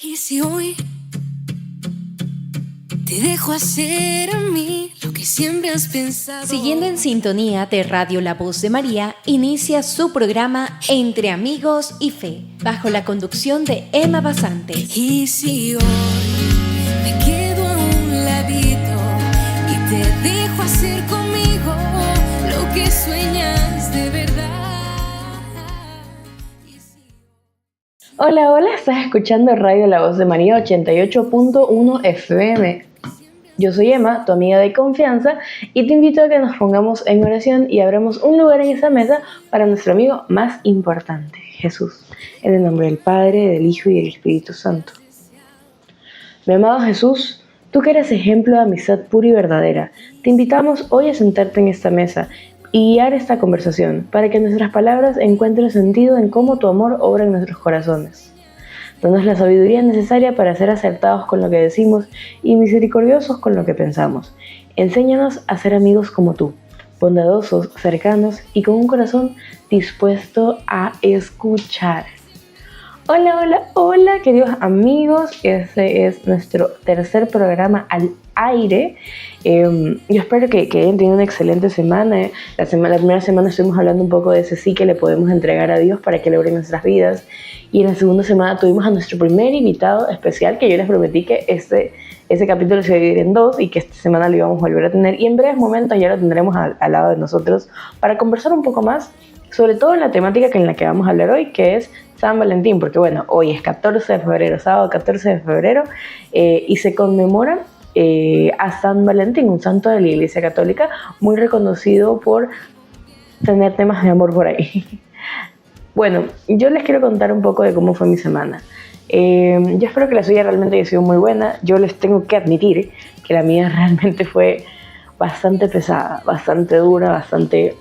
Y si hoy te dejo hacer en mí lo que siempre has pensado. Siguiendo en sintonía de Radio La Voz de María, inicia su programa Entre Amigos y Fe, bajo la conducción de Emma Basantes. Y si hoy me quedo a un ladito y te dejo hacer conmigo lo que sueñas de verdad. Hola, estás escuchando Radio La Voz de María 88.1 FM. Yo soy Emma, tu amiga de confianza, y te invito a que nos pongamos en oración y abramos un lugar en esa mesa para nuestro amigo más importante, Jesús. En el nombre del Padre, del Hijo y del Espíritu Santo. Mi amado Jesús, tú que eres ejemplo de amistad pura y verdadera, te invitamos hoy a sentarte en esta mesa y guiar esta conversación para que nuestras palabras encuentren sentido en cómo tu amor obra en nuestros corazones. Danos la sabiduría necesaria para ser acertados con lo que decimos y misericordiosos con lo que pensamos. Enséñanos a ser amigos como tú, bondadosos, cercanos y con un corazón dispuesto a escuchar. Hola, queridos amigos. Este es nuestro tercer programa al aire. Yo espero que hayan tenido una excelente semana. La primera semana estuvimos hablando un poco de ese sí que le podemos entregar a Dios para que le obre nuestras vidas. Y en la segunda semana tuvimos a nuestro primer invitado especial, que yo les prometí que ese capítulo se iba a dividir en dos y que esta semana lo íbamos a volver a tener. Y en breves momentos ya lo tendremos al lado de nosotros para conversar un poco más, sobre todo en la temática en la que vamos a hablar hoy, que es San Valentín, porque bueno, hoy es 14 de febrero, sábado 14 de febrero, y se conmemora a San Valentín, un santo de la Iglesia Católica, muy reconocido por tener temas de amor por ahí. Bueno, yo les quiero contar un poco de cómo fue mi semana. Yo espero que la suya realmente haya sido muy buena. Yo les tengo que admitir que la mía realmente fue bastante pesada, bastante dura, bastante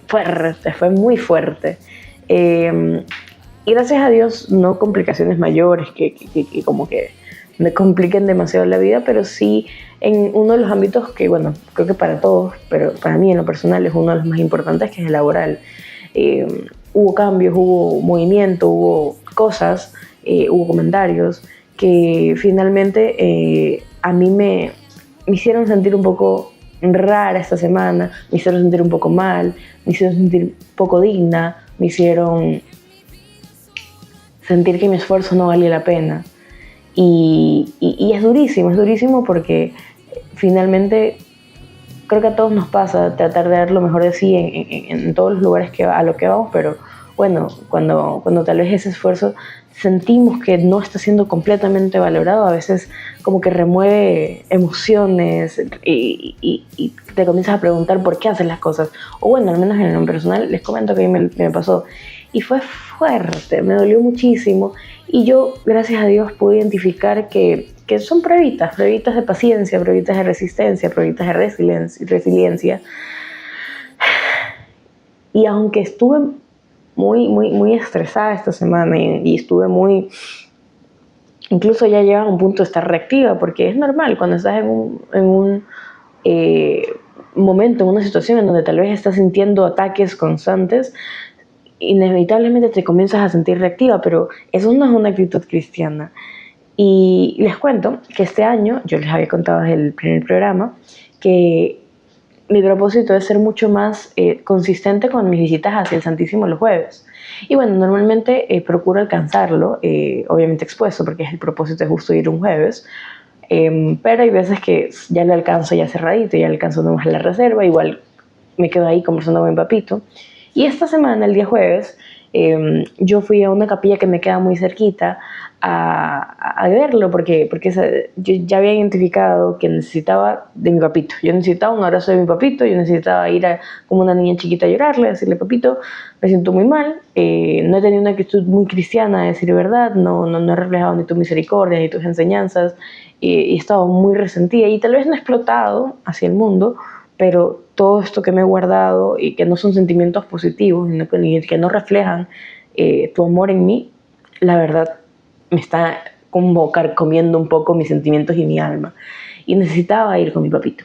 fuerte, fue muy fuerte. Y gracias a Dios no complicaciones mayores que como que me compliquen demasiado la vida, pero sí en uno de los ámbitos que, bueno, creo que para todos, pero para mí en lo personal es uno de los más importantes, que es el laboral. Hubo cambios, hubo movimiento, hubo cosas, hubo comentarios que finalmente a mí me hicieron sentir un poco rara esta semana, me hicieron sentir un poco mal, me hicieron sentir poco digna, me hicieron sentir que mi esfuerzo no valía la pena. Y es durísimo porque finalmente creo que a todos nos pasa tratar de dar lo mejor de sí en todos los lugares a lo que vamos, pero bueno, cuando tal vez ese esfuerzo sentimos que no está siendo completamente valorado, a veces como que remueve emociones y te comienzas a preguntar por qué haces las cosas. O bueno, al menos en lo personal les comento que a mí me pasó. Y fue fuerte, me dolió muchísimo. Y yo, gracias a Dios, pude identificar que son pruebitas de paciencia, pruebitas de resistencia, pruebitas de resiliencia. Y aunque estuve muy estresada esta semana y estuve incluso ya llegaba a un punto de estar reactiva, porque es normal cuando estás en un momento, en una situación en donde tal vez estás sintiendo ataques constantes, inevitablemente te comienzas a sentir reactiva, pero eso no es una actitud cristiana. Y les cuento que este año, yo les había contado desde el primer programa, que mi propósito es ser mucho más consistente con mis visitas hacia el Santísimo los jueves. Y bueno, normalmente procuro alcanzarlo, obviamente expuesto, porque es el propósito, es justo ir un jueves, pero hay veces que ya le alcanzo ya cerradito, ya le alcanzo nomás la reserva, igual me quedo ahí conversando con mi papito. Y esta semana, el día jueves, yo fui a una capilla que me queda muy cerquita a verlo, porque yo ya había identificado que necesitaba de mi papito. Yo necesitaba un abrazo de mi papito, yo necesitaba ir como una niña chiquita a llorarle, a decirle: papito, me siento muy mal, no he tenido una actitud muy cristiana, a decir verdad, no he reflejado ni tu misericordia ni tus enseñanzas, y he estado muy resentida y tal vez no he explotado hacia el mundo, pero todo esto que me he guardado y que no son sentimientos positivos y que no reflejan tu amor en mí, la verdad me está como carcomiendo un poco mis sentimientos y mi alma, y necesitaba ir con mi papito.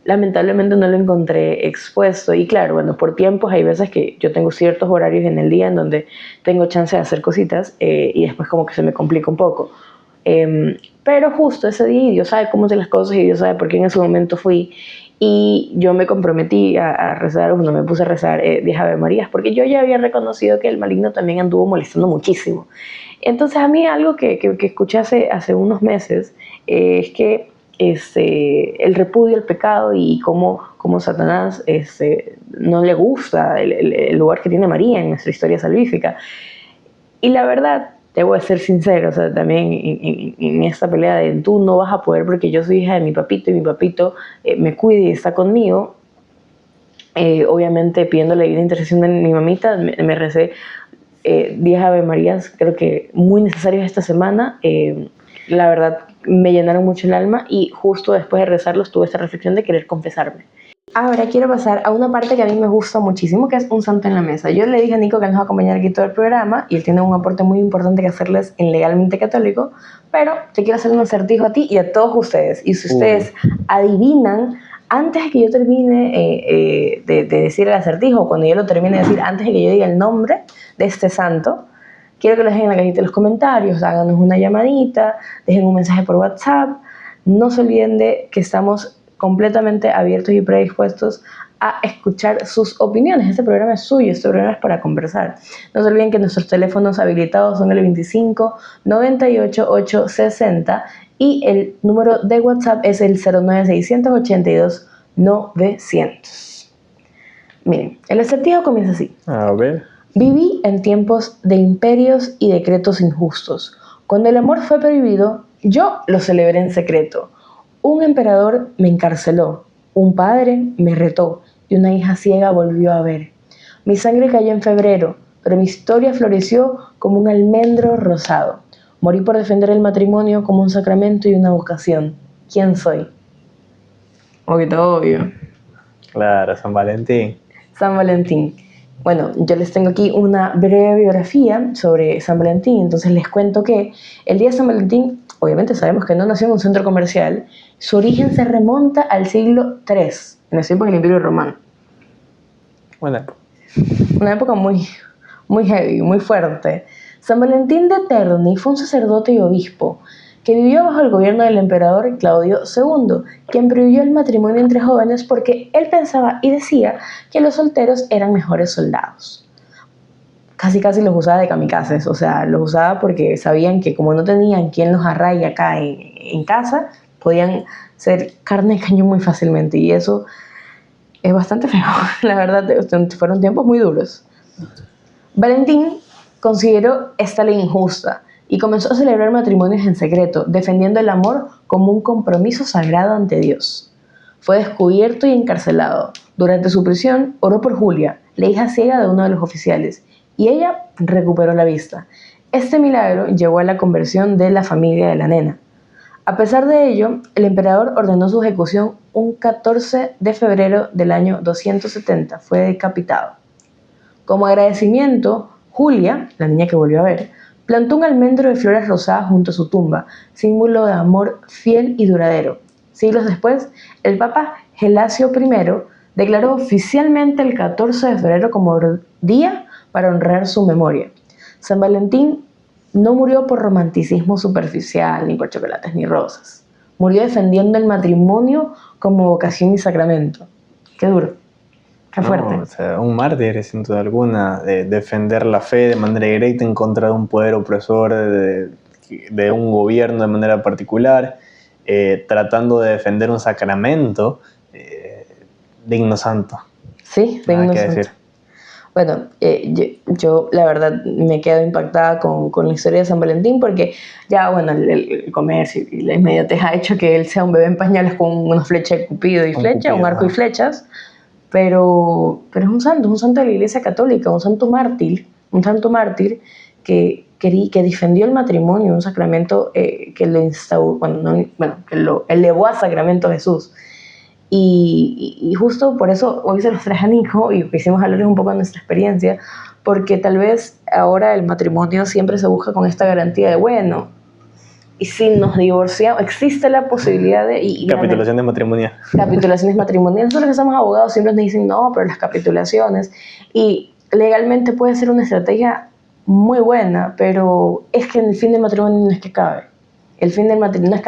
lamentablemente no lo encontré expuesto. Y claro, bueno, por tiempos hay veces que yo tengo ciertos horarios en el día en donde tengo chance de hacer cositas y después como que se me complica un poco. Pero justo ese día, y Dios sabe cómo hacer las cosas y Dios sabe por qué en ese momento fui. Y yo me comprometí a rezar, bueno, me puse a rezar 10 Ave Marías, porque yo ya había reconocido que el maligno también anduvo molestando muchísimo. Entonces a mí algo que escuché hace unos meses es que el repudio al pecado y cómo Satanás no le gusta el lugar que tiene María en nuestra historia salvífica. Y la verdad, debo de ser sincero, o sea, también en esta pelea de tú no vas a poder porque yo soy hija de mi papito y mi papito me cuida y está conmigo, obviamente pidiéndole la intercesión de mi mamita, me recé 10 Ave Marías, creo que muy necesarios esta semana. La verdad, me llenaron mucho el alma y justo después de rezarlos tuve esta reflexión de querer confesarme. Ahora quiero pasar a una parte que a mí me gusta muchísimo, que es un santo en la mesa. Yo le dije a Nico que nos va a acompañar aquí todo el programa y él tiene un aporte muy importante que hacerles en Legalmente Católico, pero te quiero hacer un acertijo a ti y a todos ustedes. Y si ustedes adivinan, antes de que yo termine de decir el acertijo, cuando yo lo termine de decir, antes de que yo diga el nombre de este santo, quiero que lo dejen en la cajita de los comentarios, háganos una llamadita, dejen un mensaje por WhatsApp. No se olviden de que estamos completamente abiertos y predispuestos a escuchar sus opiniones. Este programa es suyo, este programa es para conversar. No se olviden que nuestros teléfonos habilitados son el 25 98 860 y el número de WhatsApp es el 09 682 900. Miren, el acertijo comienza así. A ver. Viví en tiempos de imperios y decretos injustos. Cuando el amor fue prohibido, yo lo celebré en secreto. Un emperador me encarceló, un padre me retó y una hija ciega volvió a ver. Mi sangre cayó en febrero, pero mi historia floreció como un almendro rosado. Morí por defender el matrimonio como un sacramento y una vocación. ¿Quién soy? Obvio. Claro, San Valentín. San Valentín. Bueno, yo les tengo aquí una breve biografía sobre San Valentín. Entonces les cuento que el día de San Valentín, obviamente sabemos que no nació en un centro comercial. Su origen se remonta al siglo III, en los tiempos del Imperio Romano. Buena época. Una época muy heavy, muy fuerte. San Valentín de Terni fue un sacerdote y obispo que vivió bajo el gobierno del emperador Claudio II, quien prohibió el matrimonio entre jóvenes porque él pensaba y decía que los solteros eran mejores soldados. Casi los usaba de kamikazes, o sea, los usaba porque sabían que como no tenían quien los arraigue acá en casa, podían ser carne de cañón muy fácilmente, y eso es bastante feo, la verdad, fueron tiempos muy duros. Valentín consideró esta ley injusta y comenzó a celebrar matrimonios en secreto, defendiendo el amor como un compromiso sagrado ante Dios. Fue descubierto y encarcelado. Durante su prisión, oró por Julia, la hija ciega de uno de los oficiales, y ella recuperó la vista. Este milagro llevó a la conversión de la familia de la nena. A pesar de ello, el emperador ordenó su ejecución un 14 de febrero del año 270. Fue decapitado. Como agradecimiento, Julia, la niña que volvió a ver, plantó un almendro de flores rosadas junto a su tumba, símbolo de amor fiel y duradero. Siglos después, el Papa Gelasio I declaró oficialmente el 14 de febrero como día para honrar su memoria. San Valentín no murió por romanticismo superficial, ni por chocolates ni rosas. Murió defendiendo el matrimonio como vocación y sacramento. Qué duro, qué fuerte. No, o sea, un mártir, sin duda alguna, de defender la fe de manera directa en contra de un poder opresor, de un gobierno de manera particular, tratando de defender un sacramento digno santo. Sí, digno santo. Decir. Bueno, yo la verdad me quedo impactada con la historia de San Valentín, porque ya, bueno, el comercio y la inmediatez ha hecho que él sea un bebé en pañales con una flecha de Cupido y flecha, un arco y flechas, pero es un santo de la Iglesia Católica, un santo mártir que defendió el matrimonio, un sacramento que lo instauró, que lo elevó a sacramento a Jesús. Y justo por eso hoy se los traje a Nico y quisimos hablarles un poco de nuestra experiencia, porque tal vez ahora el matrimonio siempre se busca con esta garantía de, bueno, y si nos divorciamos, existe la posibilidad de... Capitulaciones matrimoniales. Capitulaciones matrimoniales. Nosotros que somos abogados siempre nos dicen, no, pero las capitulaciones. Y legalmente puede ser una estrategia muy buena, pero es que en el fin del matrimonio no es que cabe. El fin del matrimonio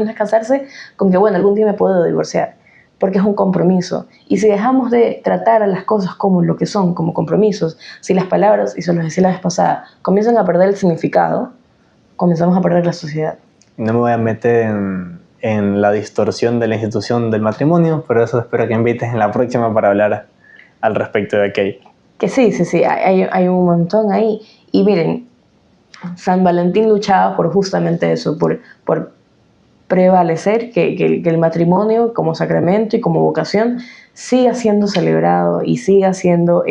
no es casarse con que, bueno, algún día me puedo divorciar, porque es un compromiso. Y si dejamos de tratar a las cosas como lo que son, como compromisos, si las palabras, y se los decía la vez pasada, comienzan a perder el significado, comenzamos a perder la sociedad. No me voy a meter en la distorsión de la institución del matrimonio, pero eso espero que invites en la próxima para hablar al respecto de aquello. Que sí, hay un montón ahí. Y miren, San Valentín luchaba por justamente eso, por prevalecer que el matrimonio como sacramento y como vocación siga siendo celebrado y siga siendo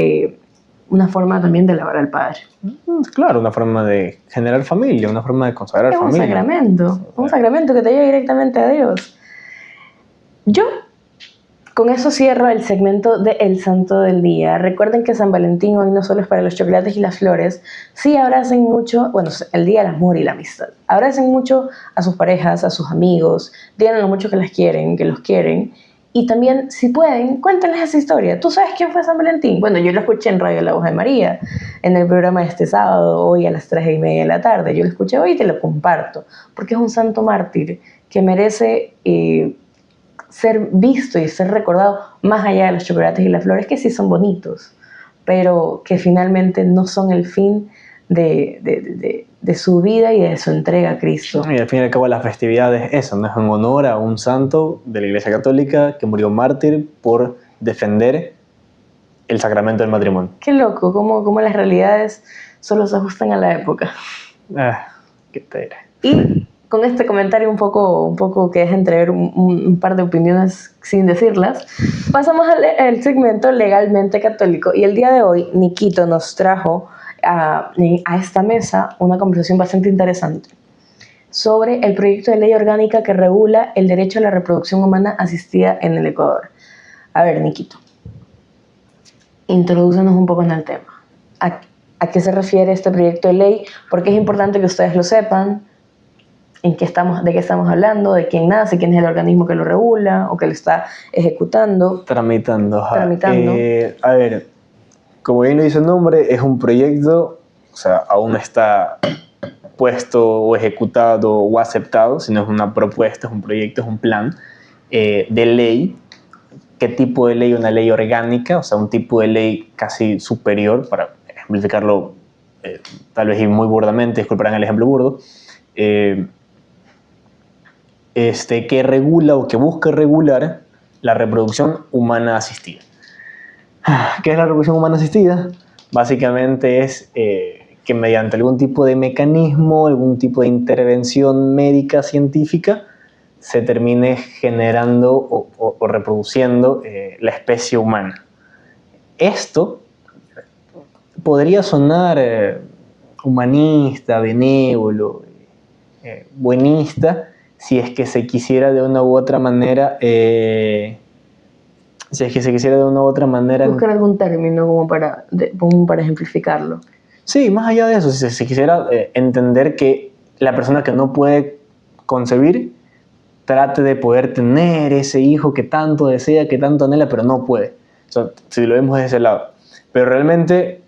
una forma también de alabar al Padre. Claro, una forma de generar familia, una forma de consagrar es familia. Un sacramento que te lleva directamente a Dios. Yo con eso cierro el segmento de El Santo del Día. Recuerden que San Valentín hoy no solo es para los chocolates y las flores, sí abracen mucho, bueno, el Día del Amor y la Amistad. Abracen mucho a sus parejas, a sus amigos, díganle lo mucho que las quieren, que los quieren. Y también, si pueden, cuéntenles esa historia. ¿Tú sabes quién fue San Valentín? Bueno, yo lo escuché en Radio La Voz de María, en el programa de este sábado, hoy a las 3:30 de la tarde. Yo lo escuché hoy y te lo comparto, porque es un santo mártir que merece ser visto y ser recordado más allá de los chocolates y las flores, que sí son bonitos, pero que finalmente no son el fin de su vida y de su entrega a Cristo. Y al fin y al cabo la festividad es eso, ¿no? Es en honor a un santo de la Iglesia Católica que murió mártir por defender el sacramento del matrimonio. Qué loco, cómo las realidades solo se ajustan a la época. Qué tela. Y con este comentario un poco que deja entrever un par de opiniones sin decirlas, pasamos al segmento Legalmente Católico. Y el día de hoy, Niquito nos trajo a esta mesa una conversación bastante interesante sobre el proyecto de ley orgánica que regula el derecho a la reproducción humana asistida en el Ecuador. A ver, Niquito, introdúcenos un poco en el tema. ¿A qué se refiere este proyecto de ley? Porque es importante que ustedes lo sepan. De qué estamos hablando, de quién nace, quién es el organismo que lo regula o que lo está ejecutando. Tramitando. A ver, como bien lo dice el nombre, es un proyecto, o sea, aún no está puesto o ejecutado o aceptado, sino es una propuesta, es un proyecto, es un plan de ley. ¿Qué tipo de ley? Una ley orgánica, o sea, un tipo de ley casi superior, para ejemplificarlo tal vez y muy burdamente, disculparán el ejemplo burdo, que regula o que busca regular la reproducción humana asistida. ¿Qué es la reproducción humana asistida? Básicamente es que mediante algún tipo de mecanismo, algún tipo de intervención médica científica, se termine generando o reproduciendo la especie humana. Esto podría sonar humanista, benévolo, buenista, si es que se quisiera de una u otra manera buscar algún término como para ejemplificarlo. Sí, más allá de eso, si se quisiera entender que la persona que no puede concebir trate de poder tener ese hijo que tanto desea, que tanto anhela, pero no puede. O sea, si lo vemos de ese lado. Pero realmente,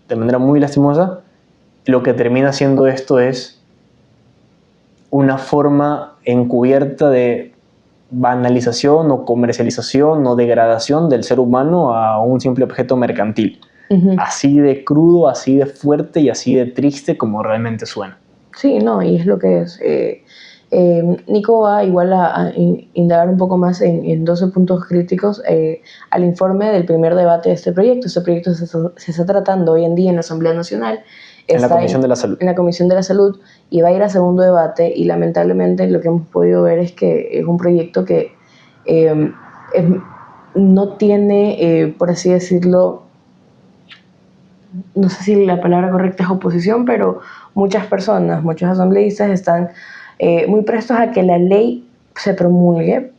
de manera muy lastimosa, lo que termina siendo esto es una forma encubierta de banalización o comercialización o degradación del ser humano a un simple objeto mercantil. Uh-huh. Así de crudo, así de fuerte y así de triste como realmente suena. Sí, no, y es lo que es. Nico va igual a indagar un poco más en 12 puntos críticos al informe del primer debate de este proyecto. Este proyecto se está tratando hoy en día en la Asamblea Nacional. En la Comisión de la Salud. En la Comisión de la Salud, y va a ir a segundo debate, y lamentablemente lo que hemos podido ver es que es un proyecto que no tiene, por así decirlo, no sé si la palabra correcta es oposición, pero muchas personas, muchos asambleístas están muy prestos a que la ley se promulgue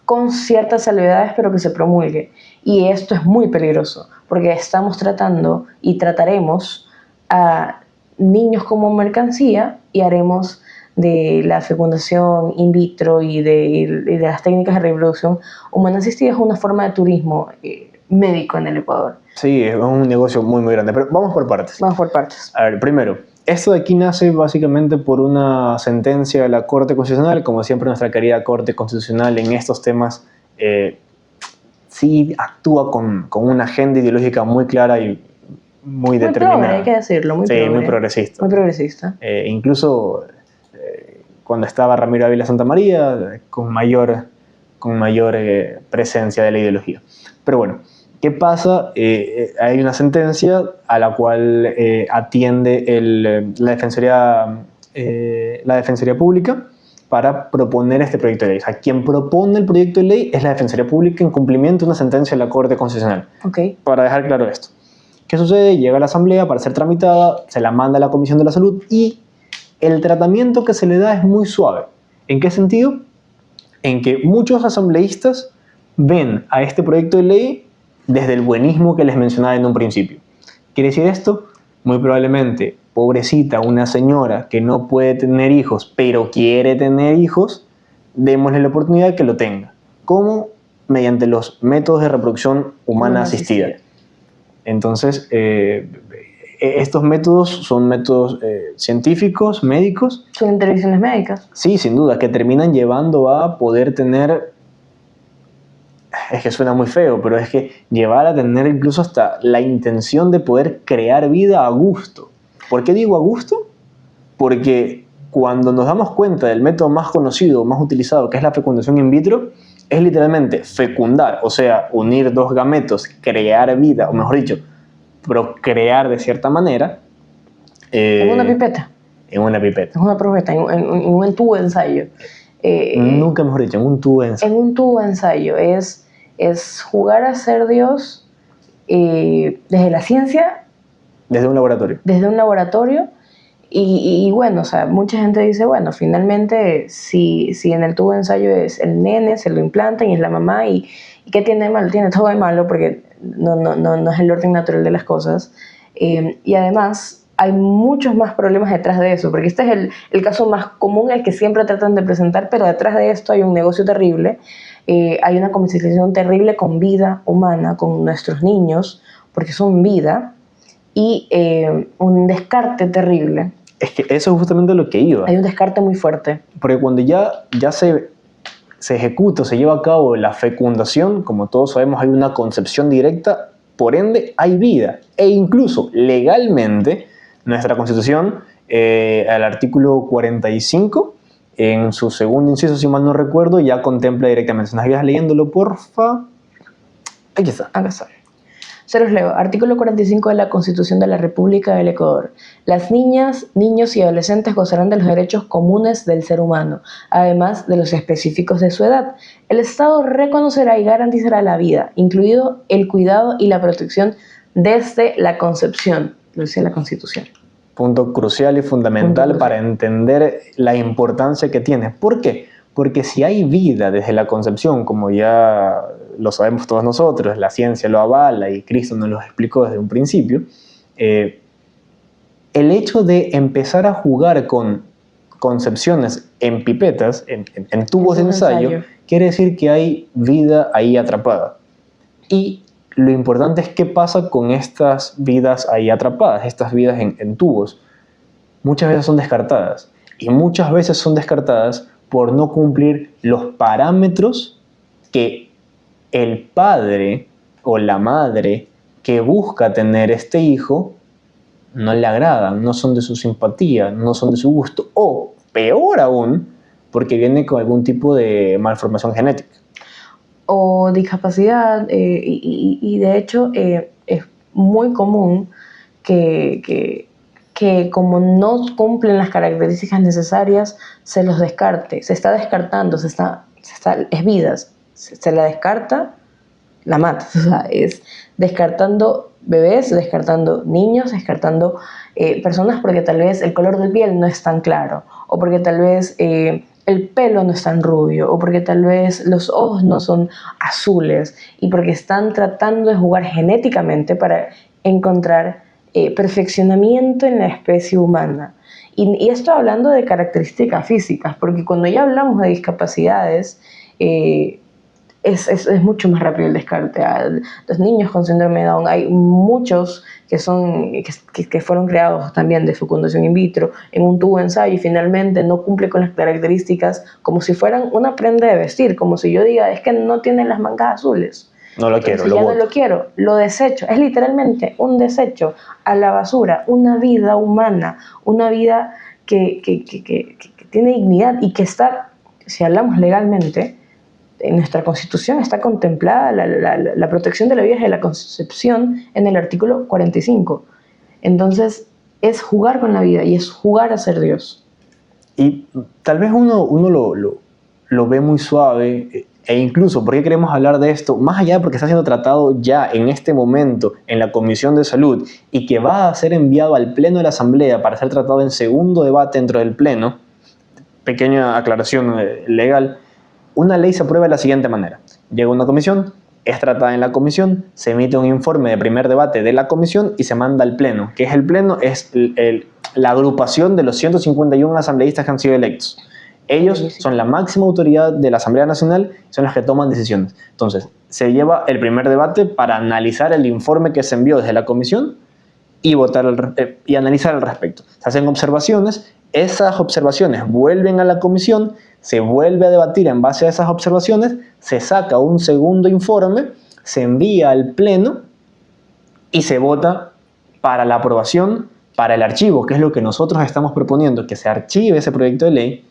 con ciertas salvedades, pero que se promulgue. Y esto es muy peligroso, porque estamos tratando y trataremos a niños como mercancía y haremos de la fecundación in vitro y de las técnicas de reproducción humana asistida una forma de turismo médico en el Ecuador. Sí, es un negocio muy, muy grande, pero vamos por partes. Vamos por partes. A ver, primero, esto de aquí nace básicamente por una sentencia de la Corte Constitucional. Como siempre, nuestra querida Corte Constitucional en estos temas sí actúa con una agenda ideológica muy clara y muy determinada. Progre, hay que decirlo, muy progre. Muy progresista. Muy progresista. Incluso cuando estaba Ramiro Ávila Santamaría, con mayor presencia de la ideología. Pero bueno, ¿qué pasa? Hay una sentencia a la cual atiende la Defensoría Pública para proponer este proyecto de ley. O sea, quien propone el proyecto de ley es la Defensoría Pública en cumplimiento de una sentencia de la Corte Constitucional. Okay. Para dejar claro esto. ¿Qué sucede? Llega a la Asamblea para ser tramitada, se la manda a la Comisión de la Salud y el tratamiento que se le da es muy suave. ¿En qué sentido? En que muchos asambleístas ven a este proyecto de ley desde el buenismo que les mencionaba en un principio. ¿Quiere decir esto? Muy probablemente, pobrecita, una señora que no puede tener hijos, pero quiere tener hijos, démosle la oportunidad de que lo tenga. ¿Cómo? Mediante los métodos de reproducción humana asistida. Entonces, estos métodos son métodos científicos, médicos. ¿Son intervenciones médicas? Sí, sin duda, que terminan llevando a poder tener... Es que suena muy feo, pero es que llevar a tener incluso hasta la intención de poder crear vida a gusto. ¿Por qué digo a gusto? Porque cuando nos damos cuenta del método más conocido, más utilizado, que es la fecundación in vitro, es literalmente fecundar, o sea, unir dos gametos, crear vida, o mejor dicho, procrear de cierta manera. ¿En una pipeta? En una pipeta. En una probeta, en un tubo de ensayo. Nunca mejor dicho, en un tubo de ensayo. En un tubo de ensayo. Es jugar a ser Dios desde la ciencia. Desde un laboratorio. Desde un laboratorio. Y bueno, o sea, mucha gente dice, bueno, finalmente, si en el tubo de ensayo es el nene, se lo implantan y es la mamá, ¿y qué tiene de malo? Tiene todo de malo porque no es el orden natural de las cosas. Y además, hay muchos más problemas detrás de eso, porque este es el caso más común, el que siempre tratan de presentar, pero detrás de esto hay un negocio terrible, hay una comercialización terrible con vida humana, con nuestros niños, porque son vida, y un descarte terrible. Es que eso es justamente lo que iba. Hay un descarte muy fuerte. Porque cuando ya se ejecuta, se lleva a cabo la fecundación, como todos sabemos, hay una concepción directa, por ende hay vida. E incluso legalmente, nuestra Constitución, al artículo 45, en su segundo inciso, si mal no recuerdo, ya contempla directamente. ¿Nos ayudas leyéndolo, porfa? Aquí está. Acá está. Se los leo. Artículo 45 de la Constitución de la República del Ecuador. Las niñas, niños y adolescentes gozarán de los derechos comunes del ser humano, además de los específicos de su edad. El Estado reconocerá y garantizará la vida, incluido el cuidado y la protección desde la concepción, lo dice la Constitución. Punto crucial y fundamental para entender la importancia que tiene. ¿Por qué? Porque si hay vida desde la concepción, como ya lo sabemos todos nosotros, la ciencia lo avala y Cristo nos lo explicó desde un principio, el hecho de empezar a jugar con concepciones en pipetas, en tubos de ensayo, quiere decir que hay vida ahí atrapada. Y lo importante es qué pasa con estas vidas ahí atrapadas, estas vidas en tubos. Muchas veces son descartadas. Y muchas veces son descartadas por no cumplir los parámetros que el padre o la madre que busca tener este hijo no le agradan, no son de su simpatía, no son de su gusto, o peor aún, porque viene con algún tipo de malformación genética. O discapacidad, y de hecho es muy común que como no cumplen las características necesarias, se los descarte, se está descartando, es vidas, se la descarta, la mata, o sea, es descartando bebés, descartando niños, descartando personas porque tal vez el color de piel no es tan claro, o porque tal vez el pelo no es tan rubio, o porque tal vez los ojos no son azules, y porque están tratando de jugar genéticamente para encontrar perfeccionamiento en la especie humana. Y esto hablando de características físicas, porque cuando ya hablamos de discapacidades, es mucho más rápido el descarte. Los niños con síndrome de Down, hay muchos que fueron creados también de fecundación in vitro en un tubo de ensayo y finalmente no cumple con las características, como si fueran una prenda de vestir, como si yo diga, es que no tiene las mangas azules. No lo quiero, Entonces, no lo quiero, lo desecho. Es literalmente un desecho a la basura, una vida humana, una vida que tiene dignidad y que está, si hablamos legalmente, en nuestra Constitución está contemplada la protección de la vida desde la concepción en el artículo 45. Entonces, es jugar con la vida y es jugar a ser Dios. Y tal vez uno lo ve muy suave, e incluso, ¿por qué queremos hablar de esto? Más allá de porque está siendo tratado ya en este momento en la Comisión de Salud y que va a ser enviado al Pleno de la Asamblea para ser tratado en segundo debate dentro del Pleno, pequeña aclaración legal, una ley se aprueba de la siguiente manera. Llega una comisión, es tratada en la comisión, se emite un informe de primer debate de la comisión y se manda al Pleno. ¿Qué es el Pleno? Es la agrupación de los 151 asambleístas que han sido electos. Ellos son la máxima autoridad de la Asamblea Nacional, son las que toman decisiones. Entonces, se lleva el primer debate para analizar el informe que se envió desde la comisión y y analizar al respecto. Se hacen observaciones, esas observaciones vuelven a la comisión, se vuelve a debatir en base a esas observaciones, se saca un segundo informe, se envía al Pleno y se vota para la aprobación, para el archivo, que es lo que nosotros estamos proponiendo, que se archive ese proyecto de ley.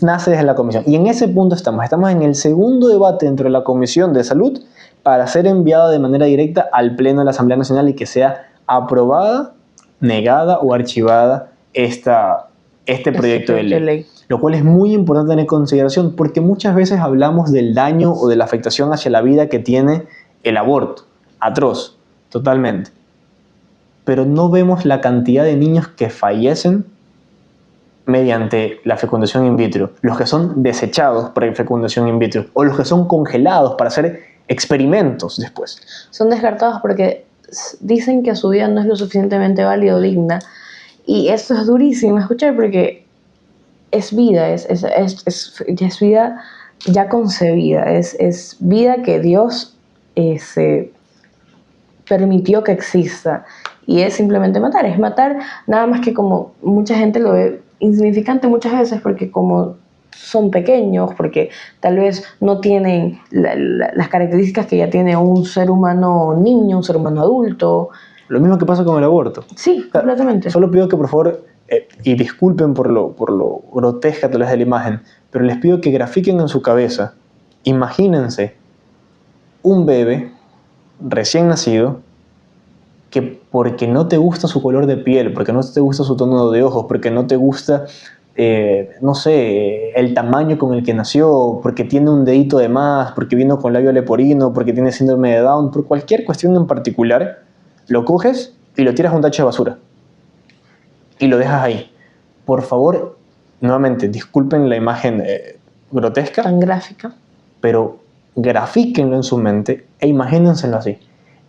Nace desde la comisión. Y en ese punto estamos en el segundo debate dentro de la Comisión de Salud para ser enviado de manera directa al Pleno de la Asamblea Nacional y que sea aprobada, negada o archivada este proyecto de ley. Lo cual es muy importante tener en consideración porque muchas veces hablamos del daño o de la afectación hacia la vida que tiene el aborto. Atroz, totalmente. Pero no vemos la cantidad de niños que fallecen mediante la fecundación in vitro, los que son desechados por la fecundación in vitro o los que son congelados para hacer experimentos después. Son descartados porque dicen que su vida no es lo suficientemente válida o digna, y esto es durísimo escuchar porque es vida, es vida ya concebida, es vida que Dios se permitió que exista, y es simplemente matar, es matar nada más que, como mucha gente lo ve insignificante muchas veces porque como son pequeños, porque tal vez no tienen las características que ya tiene un ser humano niño, un ser humano adulto. Lo mismo que pasa con el aborto. Sí, completamente. Solo pido que por favor, y disculpen por lo grotesca tal vez de la imagen, pero les pido que grafiquen en su cabeza, imagínense un bebé recién nacido que porque no te gusta su color de piel, porque no te gusta su tono de ojos, porque no te gusta, no sé, el tamaño con el que nació, porque tiene un dedito de más, porque vino con labio leporino, porque tiene síndrome de Down, por cualquier cuestión en particular, lo coges y lo tiras a un tacho de basura y lo dejas ahí. Por favor, nuevamente, disculpen la imagen grotesca, tan gráfica, pero grafíquenlo en su mente e imagínenselo así.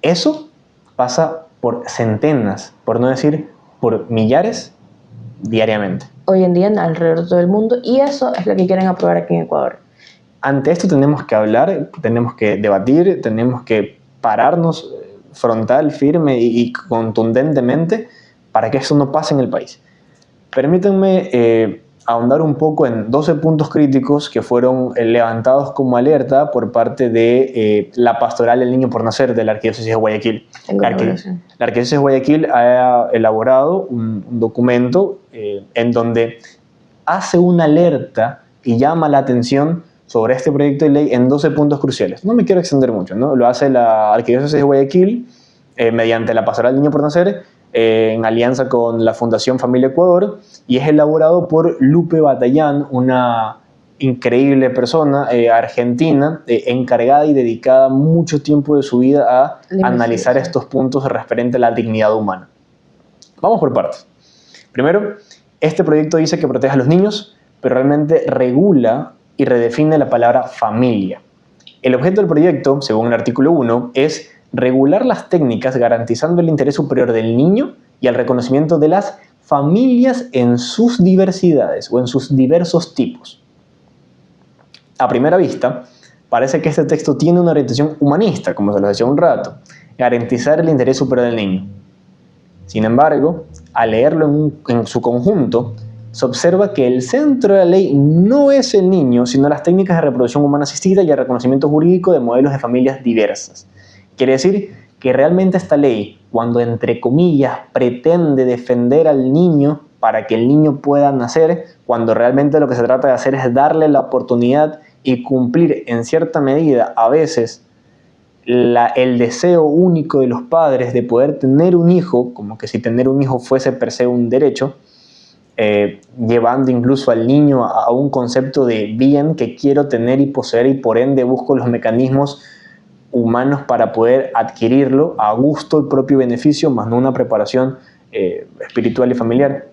Eso pasa por centenas, por no decir por millares, diariamente. Hoy en día alrededor de todo el mundo, y eso es lo que quieren aprobar aquí en Ecuador. Ante esto tenemos que hablar, tenemos que debatir, tenemos que pararnos frontal, firme y contundentemente para que eso no pase en el país. Permítanme ahondar un poco en 12 puntos críticos que fueron levantados como alerta por parte de la Pastoral del Niño por Nacer de la Arquidiócesis de Guayaquil. La Arquidiócesis de Guayaquil ha elaborado un documento en donde hace una alerta y llama la atención sobre este proyecto de ley en 12 puntos cruciales. No me quiero extender mucho, ¿no? Lo hace la Arquidiócesis de Guayaquil mediante la Pastoral del Niño por Nacer, en alianza con la Fundación Familia Ecuador, y es elaborado por Lupe Batallán, una increíble persona argentina, encargada y dedicada mucho tiempo de su vida a analizar estos puntos referentes a la dignidad humana. Vamos por partes. Primero, este proyecto dice que protege a los niños, pero realmente regula y redefine la palabra familia. El objeto del proyecto, según el artículo 1, es regular las técnicas garantizando el interés superior del niño y el reconocimiento de las familias en sus diversidades o en sus diversos tipos. A primera vista, parece que este texto tiene una orientación humanista, como se lo decía un rato, garantizar el interés superior del niño. Sin embargo, al leerlo en su conjunto, se observa que el centro de la ley no es el niño, sino las técnicas de reproducción humana asistida y el reconocimiento jurídico de modelos de familias diversas. Quiere decir que realmente esta ley, cuando entre comillas pretende defender al niño para que el niño pueda nacer, cuando realmente lo que se trata de hacer es darle la oportunidad y cumplir en cierta medida a veces el deseo único de los padres de poder tener un hijo, como que si tener un hijo fuese per se un derecho, llevando incluso al niño a un concepto de bien que quiero tener y poseer y por ende busco los mecanismos humanos para poder adquirirlo a gusto y propio beneficio, más no una preparación espiritual y familiar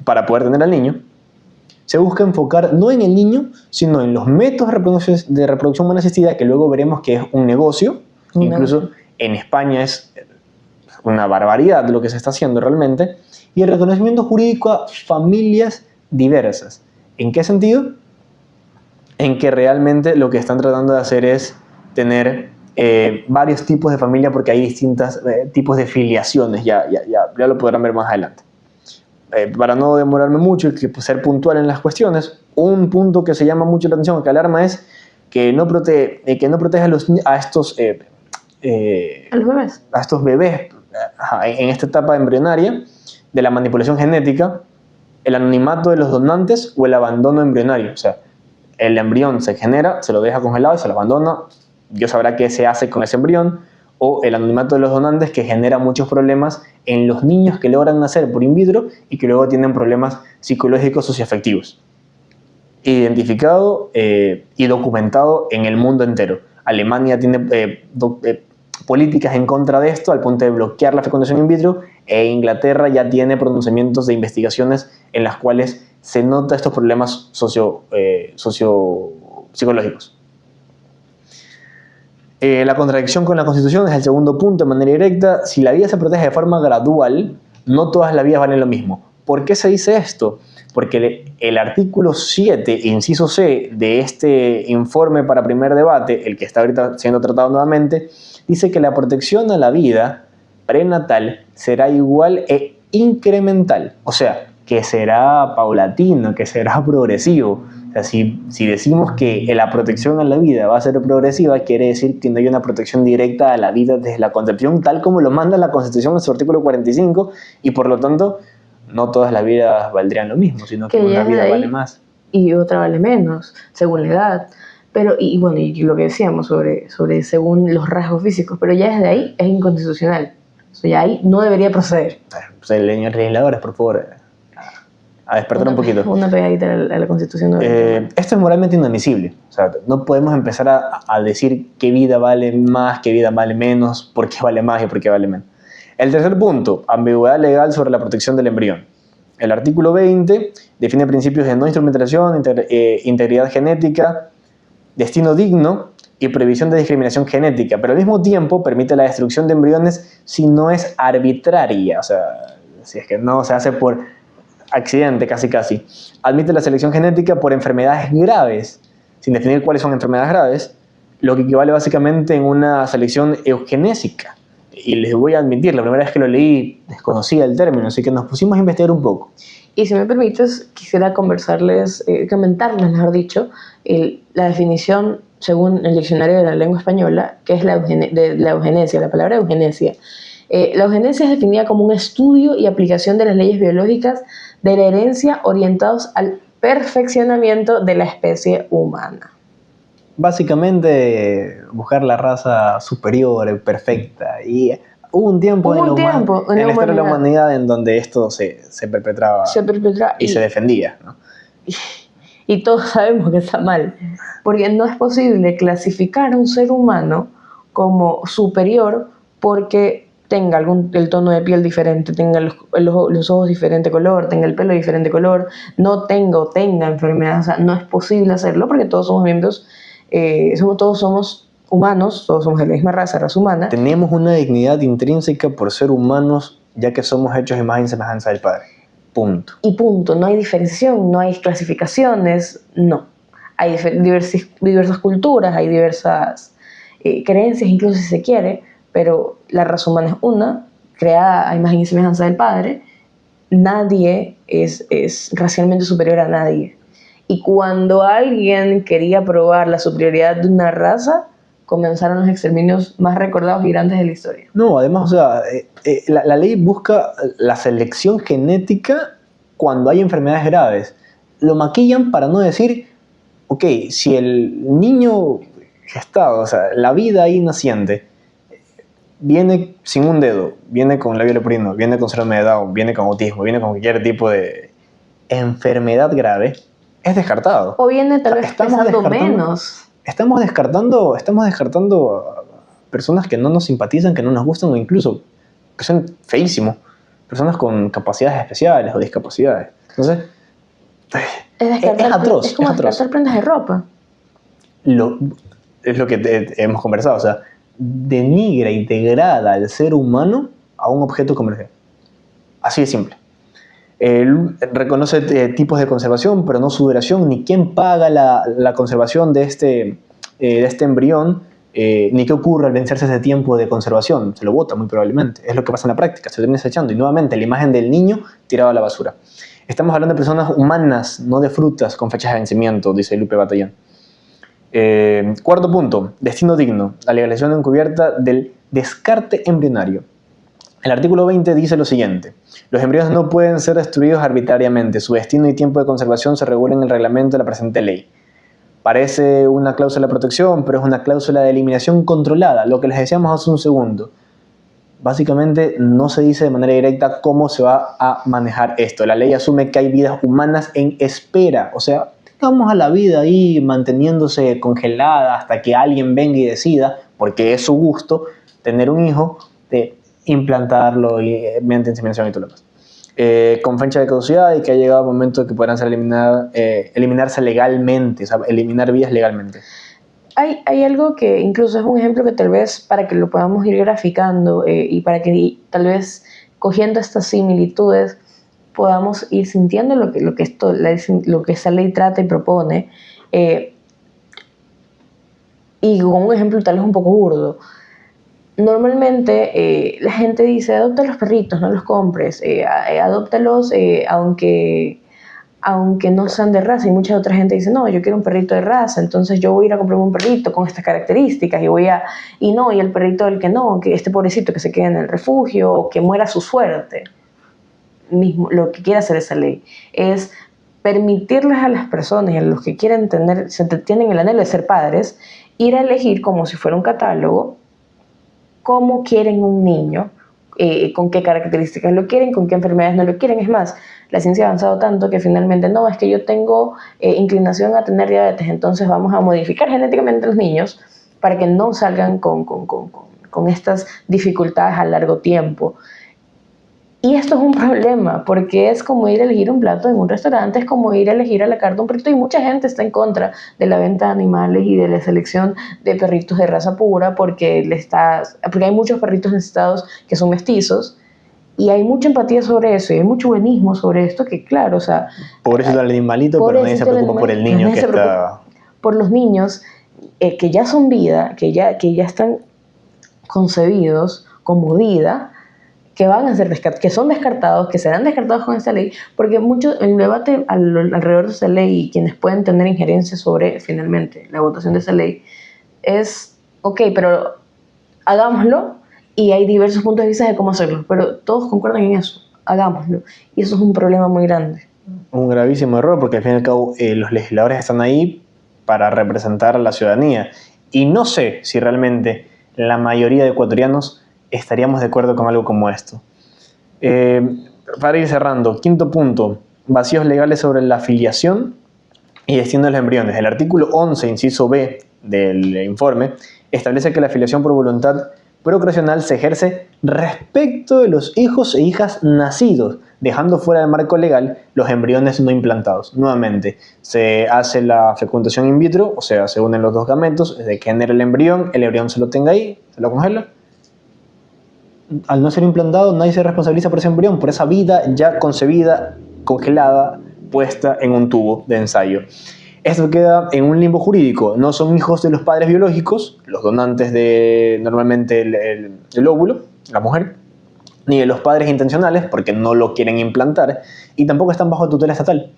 para poder tener al niño. Se busca enfocar no en el niño, sino en los métodos de reproducción humana asistida, que luego veremos que es un negocio. Incluso en España es una barbaridad lo que se está haciendo realmente. Y el reconocimiento jurídico a familias diversas. ¿En qué sentido? En que realmente lo que están tratando de hacer es tener varios tipos de familia, porque hay distintos tipos de filiaciones, ya lo podrán ver más adelante. Para no demorarme mucho y ser puntual en las cuestiones, un punto que se llama mucho la atención, que alarma, es que no protege a estos bebés en esta etapa embrionaria de la manipulación genética, el anonimato de los donantes o el abandono embrionario. O sea, el embrión se genera, se lo deja congelado y se lo abandona. Dios sabrá qué se hace con ese embrión. O el anonimato de los donantes, que genera muchos problemas en los niños que logran nacer por in vitro y que luego tienen problemas psicológicos socioafectivos. Identificado y documentado en el mundo entero. Alemania tiene políticas en contra de esto al punto de bloquear la fecundación in vitro, e Inglaterra ya tiene pronunciamientos de investigaciones en las cuales se nota estos problemas psicológicos. La contradicción con la Constitución es el segundo punto de manera directa. Si la vida se protege de forma gradual, no todas las vidas valen lo mismo. ¿Por qué se dice esto? Porque el artículo 7, inciso C, de este informe para primer debate, el que está ahorita siendo tratado nuevamente, dice que la protección a la vida prenatal será igual e incremental. O sea, que será paulatino, que será progresivo. O sea, si decimos que la protección a la vida va a ser progresiva, quiere decir que no hay una protección directa a la vida desde la concepción, tal como lo manda la Constitución en su artículo 45, y por lo tanto, no todas las vidas valdrían lo mismo, sino que una vida vale más. Y otra vale menos, según la edad. Pero, y bueno, y lo que decíamos sobre según los rasgos físicos, pero ya desde ahí es inconstitucional. O sea, ya ahí no debería proceder. Pues señores legisladores, por favor, a despertar un poquito. Una pegadita a la Constitución. Esto es moralmente inadmisible. O sea, no podemos empezar a decir qué vida vale más, qué vida vale menos, por qué vale más y por qué vale menos. El tercer punto, ambigüedad legal sobre la protección del embrión. El artículo 20 define principios de no instrumentalización, integridad genética, destino digno y prohibición de discriminación genética, pero al mismo tiempo permite la destrucción de embriones si no es arbitraria, o sea, si es que no se hace por accidente casi. Admite la selección genética por enfermedades graves, sin definir cuáles son enfermedades graves, lo que equivale básicamente en una selección eugenésica. Y les voy a admitir, la primera vez que lo leí desconocía el término, así que nos pusimos a investigar un poco. Y si me permites, quisiera comentarles, mejor dicho, la definición según el diccionario de la lengua española, que es la eugenesia, la palabra eugenesia. La eugenesia es definida como un estudio y aplicación de las leyes biológicas de la herencia orientados al perfeccionamiento de la especie humana. Básicamente, buscar la raza superior, perfecta. Y hubo un tiempo en la historia de la humanidad en donde esto se perpetraba y se defendía, ¿no? Y todos sabemos que está mal, porque no es posible clasificar a un ser humano como superior porque tenga el tono de piel diferente, tenga los ojos diferente color, tenga el pelo diferente color, no tenga enfermedades. O sea, no es posible hacerlo porque todos somos miembros, todos somos humanos, todos somos de la misma raza humana. Tenemos una dignidad intrínseca por ser humanos, ya que somos hechos imagen y semejanza del Padre. Punto. Y punto. No hay diferenciación, no hay clasificaciones, no. Hay diversas culturas, hay diversas creencias, incluso si se quiere, pero la raza humana es una, creada a imagen y semejanza del Padre. Nadie es racialmente superior a nadie. Y cuando alguien quería probar la superioridad de una raza, comenzaron los exterminios más recordados y grandes de la historia. No, además, o sea, la ley busca la selección genética cuando hay enfermedades graves. Lo maquillan para no decir, ok, si el niño gestado, o sea, la vida ahí naciente, viene sin un dedo, viene con labio leporino, viene con síndrome de Down, viene con autismo, viene con cualquier tipo de enfermedad grave, es descartado. O viene tal vez pesando menos. Estamos descartando a personas que no nos simpatizan, que no nos gustan, o incluso que son feísimos, personas con capacidades especiales o discapacidades. Entonces, es atroz. Es como descartar prendas de ropa. Es lo que hemos conversado, o sea, denigra y degrada al ser humano a un objeto comercial. Así de simple. Reconoce tipos de conservación, pero no su duración, ni quién paga la conservación de este embrión, ni qué ocurre al vencerse ese tiempo de conservación. Se lo bota muy probablemente. Es lo que pasa en la práctica, se lo termina desechando. Y nuevamente, la imagen del niño tirado a la basura. Estamos hablando de personas humanas, no de frutas con fechas de vencimiento, dice Lupe Batallán. Cuarto punto, destino digno, la legalización encubierta del descarte embrionario. El artículo 20 dice lo siguiente: los embriones no pueden ser destruidos arbitrariamente, su destino y tiempo de conservación se regulan en el reglamento de la presente ley. Parece una cláusula de protección, pero es una cláusula de eliminación controlada, lo que les decíamos hace un segundo. Básicamente no se dice de manera directa cómo se va a manejar esto. La ley asume que hay vidas humanas en espera, o sea, vamos a la vida ahí manteniéndose congelada hasta que alguien venga y decida, porque es su gusto, tener un hijo, de implantarlo mediante inseminación y todo lo demás. Con fecha de caducidad y que ha llegado el momento de que podrán ser eliminarse legalmente, o sea, eliminar vidas legalmente. Hay algo que incluso es un ejemplo que tal vez para que lo podamos ir graficando y para que tal vez cogiendo estas similitudes podamos ir sintiendo lo que esta ley trata y propone, y con un ejemplo tal vez un poco burdo. Normalmente la gente dice, adopta los perritos, no los compres, adóptalos aunque no sean de raza, y mucha otra gente dice, no, yo quiero un perrito de raza, entonces yo voy a ir a comprarme un perrito con estas características y el perrito del que no, que este pobrecito que se quede en el refugio o que muera a su suerte. Mismo, lo que quiere hacer esa ley es permitirles a las personas y a los que quieren tienen el anhelo de ser padres, ir a elegir como si fuera un catálogo cómo quieren un niño, con qué características lo quieren, con qué enfermedades no lo quieren. Es más, la ciencia ha avanzado tanto que finalmente no, es que yo tengo inclinación a tener diabetes, entonces vamos a modificar genéticamente a los niños para que no salgan con estas dificultades a largo tiempo. Y esto es un problema, porque es como ir a elegir un plato en un restaurante, es como ir a elegir a la carta un perrito, y mucha gente está en contra de la venta de animales y de la selección de perritos de raza pura, porque hay muchos perritos necesitados que son mestizos, y hay mucha empatía sobre eso, y hay mucho buenismo sobre esto, que claro, o sea... Pobrecito el animalito, pero nadie se preocupa por el niño que está... Por los niños que ya son vida, que ya están concebidos como vida, que van a ser que son descartados, que serán descartados con esta ley, porque el debate alrededor de esta ley y quienes pueden tener injerencia sobre finalmente la votación de esa ley es, ok, pero hagámoslo, y hay diversos puntos de vista de cómo hacerlo, pero todos concuerdan en eso, hagámoslo, y eso es un problema muy grande. Un gravísimo error, porque al fin y al cabo los legisladores están ahí para representar a la ciudadanía, y no sé si realmente la mayoría de ecuatorianos estaríamos de acuerdo con algo como esto. Para ir cerrando, quinto punto, vacíos legales sobre la filiación y destino de los embriones. El artículo 11, inciso B del informe, establece que la filiación por voluntad procreacional se ejerce respecto de los hijos e hijas nacidos dejando fuera del marco legal los embriones no implantados. Nuevamente, se hace la fecundación in vitro, o sea, se unen los dos gametos, se genera el embrión se lo tenga ahí, se lo congela. Al no ser implantado, nadie se responsabiliza por ese embrión, por esa vida ya concebida, congelada, puesta en un tubo de ensayo. Esto queda en un limbo jurídico. No son hijos de los padres biológicos, los donantes de normalmente el óvulo, la mujer, ni de los padres intencionales, porque no lo quieren implantar, y tampoco están bajo tutela estatal.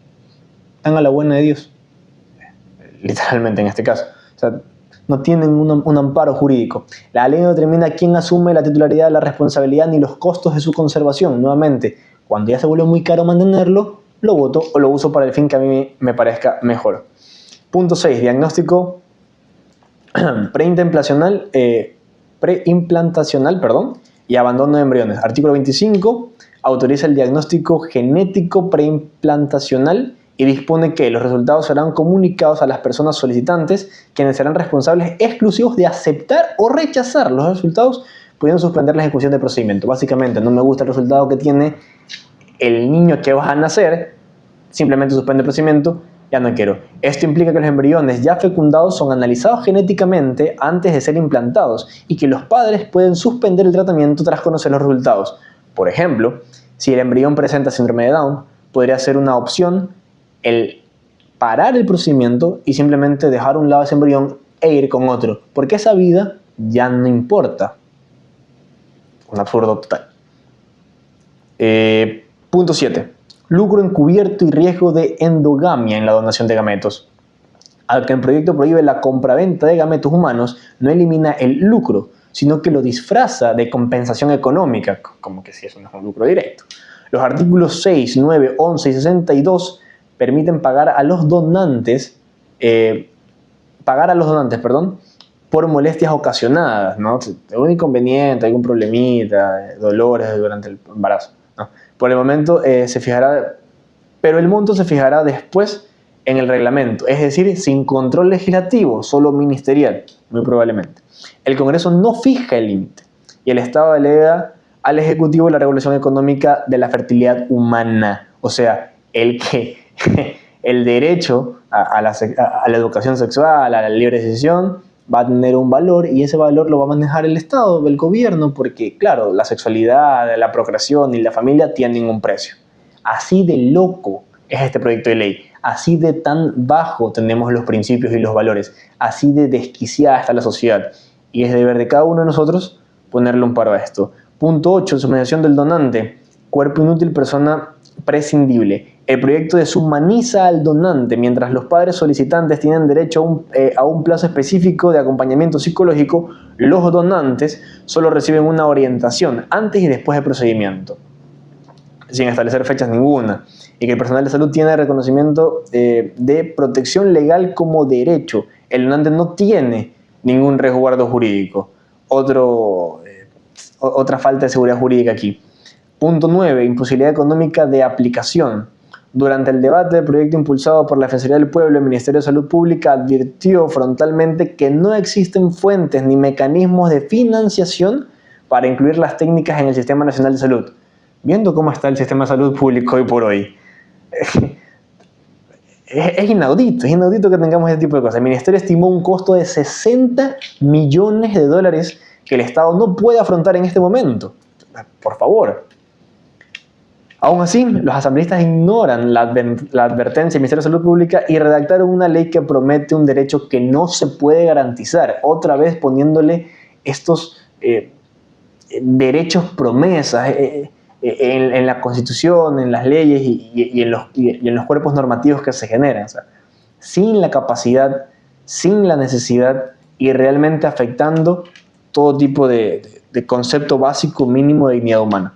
Están a la buena de Dios, literalmente en este caso. O sea, no tienen un amparo jurídico. La ley no determina quién asume la titularidad, la responsabilidad ni los costos de su conservación. Nuevamente, cuando ya se vuelve muy caro mantenerlo, lo voto o lo uso para el fin que a mí me parezca mejor. Punto 6. Diagnóstico preimplantacional y abandono de embriones. Artículo 25. Autoriza el diagnóstico genético preimplantacional y dispone que los resultados serán comunicados a las personas solicitantes, quienes serán responsables exclusivos de aceptar o rechazar los resultados, pudiendo suspender la ejecución del procedimiento. Básicamente, no me gusta el resultado que tiene el niño que va a nacer, simplemente suspende el procedimiento, ya no quiero. Esto implica que los embriones ya fecundados son analizados genéticamente antes de ser implantados y que los padres pueden suspender el tratamiento tras conocer los resultados. Por ejemplo, si el embrión presenta síndrome de Down, podría ser una opción el parar el procedimiento y simplemente dejar a un lado ese embrión e ir con otro, porque esa vida ya no importa. Un absurdo total. Punto 7. Lucro encubierto y riesgo de endogamia en la donación de gametos. Aunque el proyecto prohíbe la compraventa de gametos humanos, no elimina el lucro, sino que lo disfraza de compensación económica, como que si eso no es un lucro directo. Los artículos 6, 9, 11 y 62 permiten pagar a los donantes, por molestias ocasionadas, ¿no? Algún inconveniente, algún problemita, dolores durante el embarazo, ¿no? Por el momento se fijará, pero el monto se fijará después en el reglamento, es decir, sin control legislativo, solo ministerial, muy probablemente. El Congreso no fija el límite y el Estado delega al Ejecutivo la regulación económica de la fertilidad humana, o sea, el derecho a la educación sexual, a la libre decisión, va a tener un valor y ese valor lo va a manejar el Estado, el gobierno, porque claro, la sexualidad, la procreación y la familia tienen un precio. Así de loco es este proyecto de ley, así de tan bajo tenemos los principios y los valores, así de desquiciada está la sociedad y es deber de cada uno de nosotros ponerle un paro a esto. Punto 8. Subordinación del donante, cuerpo inútil, persona prescindible. El proyecto deshumaniza al donante, mientras los padres solicitantes tienen derecho a un plazo específico de acompañamiento psicológico, los donantes solo reciben una orientación antes y después del procedimiento, sin establecer fechas ninguna, y que el personal de salud tiene reconocimiento de protección legal como derecho. El donante no tiene ningún resguardo jurídico. Otra falta de seguridad jurídica aquí. Punto 9. Imposibilidad económica de aplicación. Durante el debate del proyecto impulsado por la Defensoría del Pueblo, el Ministerio de Salud Pública advirtió frontalmente que no existen fuentes ni mecanismos de financiación para incluir las técnicas en el Sistema Nacional de Salud. Viendo cómo está el sistema de salud público hoy por hoy, es inaudito que tengamos este tipo de cosas. El Ministerio estimó un costo de $60 millones que el Estado no puede afrontar en este momento. Por favor. Aún así, los asambleístas ignoran la advertencia del Ministerio de Salud Pública y redactaron una ley que promete un derecho que no se puede garantizar, otra vez poniéndole estos derechos promesas en la Constitución, en las leyes y en los cuerpos normativos que se generan. O sea, sin la capacidad, sin la necesidad y realmente afectando todo tipo de concepto básico mínimo de dignidad humana.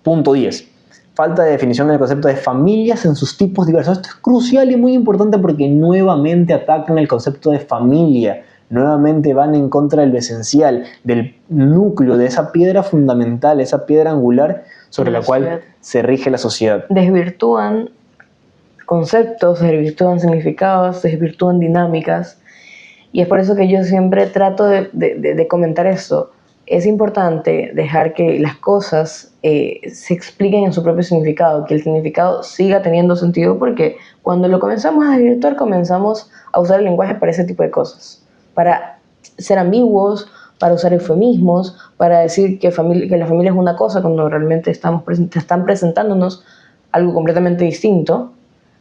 Punto 10. Falta de definición del concepto de familias en sus tipos diversos. Esto es crucial y muy importante porque nuevamente atacan el concepto de familia. Nuevamente van en contra de lo esencial, del núcleo, de esa piedra fundamental, esa piedra angular sobre la cual se rige la sociedad. Desvirtúan conceptos, desvirtúan significados, desvirtúan dinámicas. Y es por eso que yo siempre trato de comentar esto. es importante dejar que las cosas se expliquen en su propio significado, que el significado siga teniendo sentido, porque cuando lo comenzamos a desvirtuar, comenzamos a usar el lenguaje para ese tipo de cosas, para ser ambiguos, para usar eufemismos, para decir que la familia es una cosa cuando realmente están presentándonos algo completamente distinto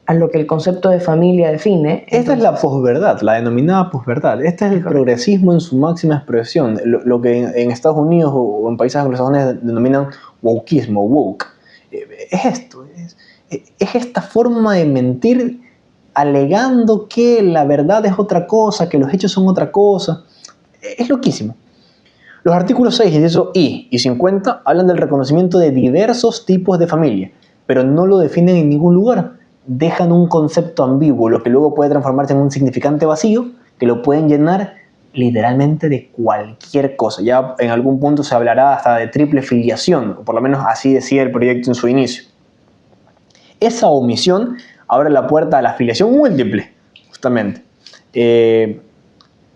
a lo que el concepto de familia define. Esta es la posverdad, la denominada posverdad. Este es el progresismo en su máxima expresión, lo que en Estados Unidos o en países anglosajones denominan wokeismo, woke. Es esto, es esta forma de mentir alegando que la verdad es otra cosa, que los hechos son otra cosa. Es loquísimo. Los artículos 6, inciso I y 50 hablan del reconocimiento de diversos tipos de familia, pero no lo definen en ningún lugar. Dejan un concepto ambiguo, lo que luego puede transformarse en un significante vacío, que lo pueden llenar literalmente de cualquier cosa. Ya en algún punto se hablará hasta de triple filiación, o por lo menos así decía el proyecto en su inicio. Esa omisión abre la puerta a la filiación múltiple, justamente.